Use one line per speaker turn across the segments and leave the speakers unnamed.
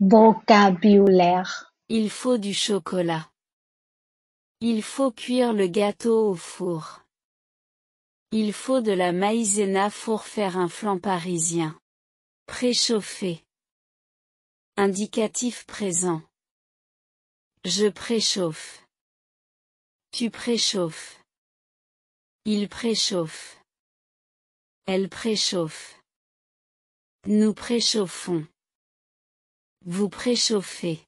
Vocabulaire.
Il faut du chocolat. Il faut cuire le gâteau au four. Il faut de la maïzena pour faire un flan parisien. Préchauffer. Indicatif présent. Je préchauffe. Tu préchauffes. Il préchauffe. Elle préchauffe. Nous préchauffons. Vous préchauffez.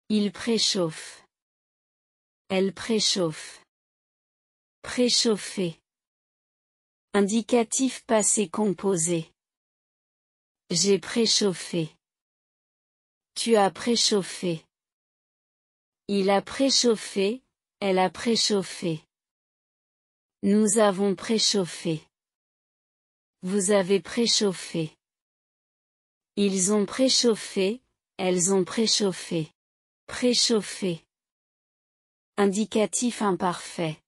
Il préchauffe. Elle préchauffe. Préchauffer. Indicatif passé composé. J'ai préchauffé. Tu as préchauffé. Il a préchauffé, elle a préchauffé. Nous avons préchauffé. Vous avez préchauffé. Ils ont préchauffé, elles ont préchauffé. Préchauffer. Indicatif imparfait.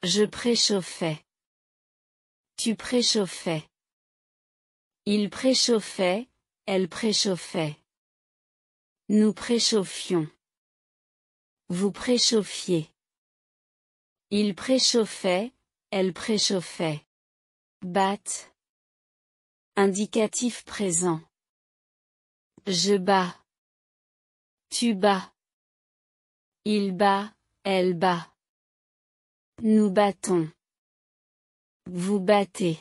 Je préchauffais. Tu préchauffais. Il préchauffait, elle préchauffait. Nous préchauffions. Vous préchauffiez. Il préchauffait, elle préchauffait. Batte. Indicatif présent. Je bats. Tu bats. Il bat, elle bat. Nous battons. Vous battez.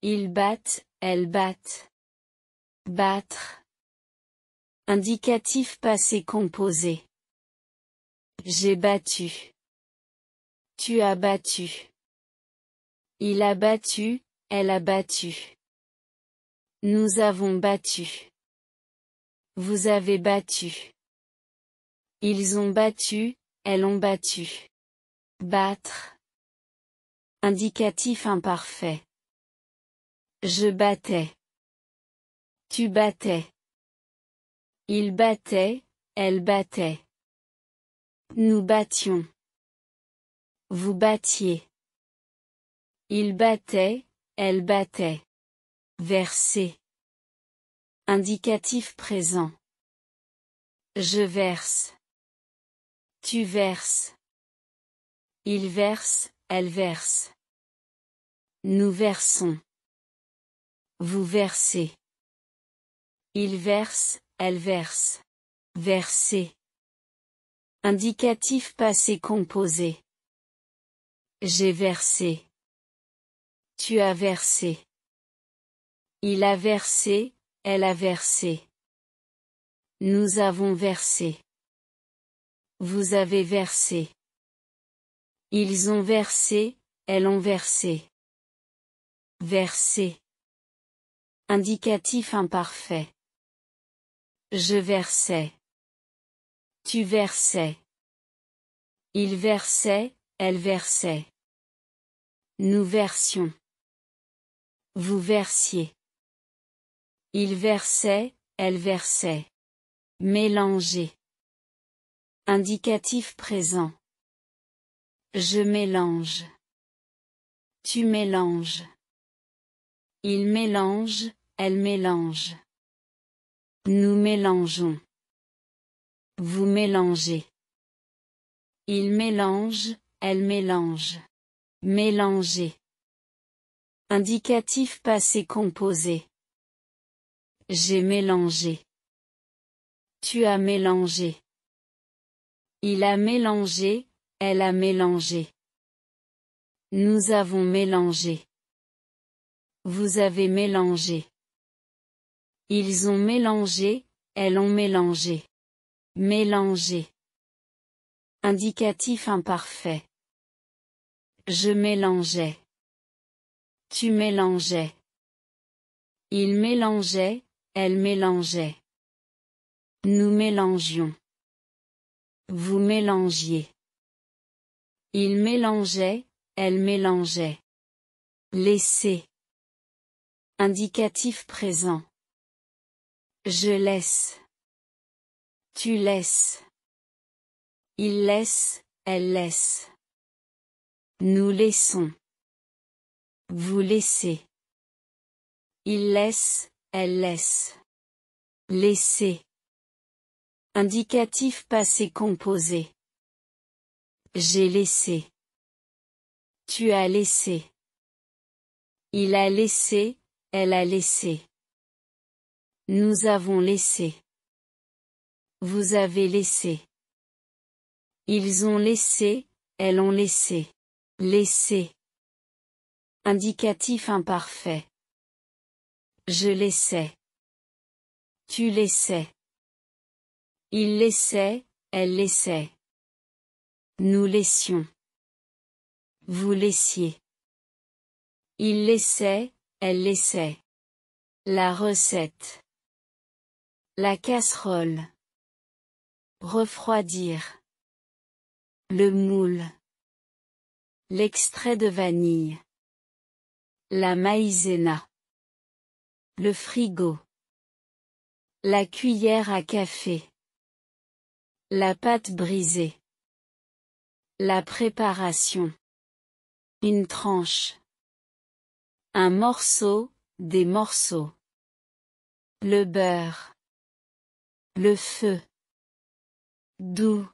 Ils battent, elles battent. Battre. Indicatif passé composé. J'ai battu. Tu as battu. Il a battu, elle a battu. Nous avons battu. Vous avez battu. Ils ont battu, elles ont battu. Battre. Indicatif imparfait. Je battais. Tu battais. Il battait, elle battait. Nous battions. Vous battiez. Il battait, elle battait. Verser. Indicatif présent. Je verse. Tu verses. Il verse, elle verse. Nous versons. Vous versez. Il verse, elle verse. Verser. Indicatif passé composé. J'ai versé. Tu as versé. Il a versé, elle a versé. Nous avons versé. Vous avez versé. Ils ont versé, elles ont versé. Verser. Indicatif imparfait. Je versais. Tu versais. Il versait, elle versait. Nous versions. Vous versiez. Il versait, elle versait. Mélanger. Indicatif présent. Je mélange. Tu mélanges. Il mélange, elle mélange. Nous mélangeons. Vous mélangez. Il mélange, elle mélange. Mélanger. Indicatif passé composé. J'ai mélangé. Tu as mélangé. Il a mélangé, elle a mélangé. Nous avons mélangé. Vous avez mélangé. Ils ont mélangé, elles ont mélangé. Mélanger. Indicatif imparfait. Je mélangeais. Tu mélangeais. Il mélangeait, elle mélangeait. Nous mélangions. Vous mélangiez. Il mélangeait, elle mélangeait. Laisser. Indicatif présent. Je laisse. Tu laisses. Il laisse, elle laisse. Nous laissons. Vous laissez. Il laisse, elle laisse. Laisser. Indicatif passé composé. J'ai laissé. Tu as laissé. Il a laissé, elle a laissé. Nous avons laissé. Vous avez laissé. Ils ont laissé, elles ont laissé. Laisser. Indicatif imparfait. Je laissais. Tu laissais. Il laissait, elle laissait. Nous laissions. Vous laissiez. Il laissait, elle laissait. La recette. La casserole. Refroidir. Le moule. L'extrait de vanille. La maïzena. Le frigo. La cuillère à café. La pâte brisée. La préparation. Une tranche. Un morceau, des morceaux. Le beurre. Le feu. Doux.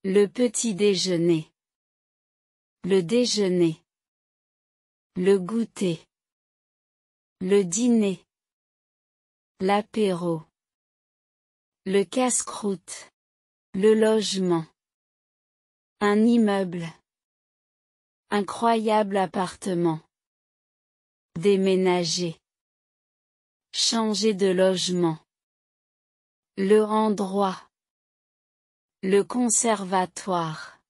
Le petit déjeuner. Le déjeuner. Le goûter. Le dîner. L'apéro. Le casse-croûte. Le logement. Un immeuble. Incroyable appartement. Déménager. Changer de logement. Le endroit. Le conservatoire.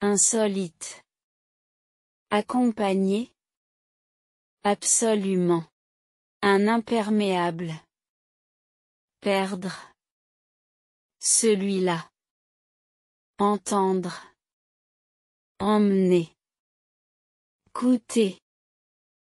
Insolite. Accompagner. Absolument. Un imperméable. Perdre. Celui-là. Entendre. Emmener. Coûter.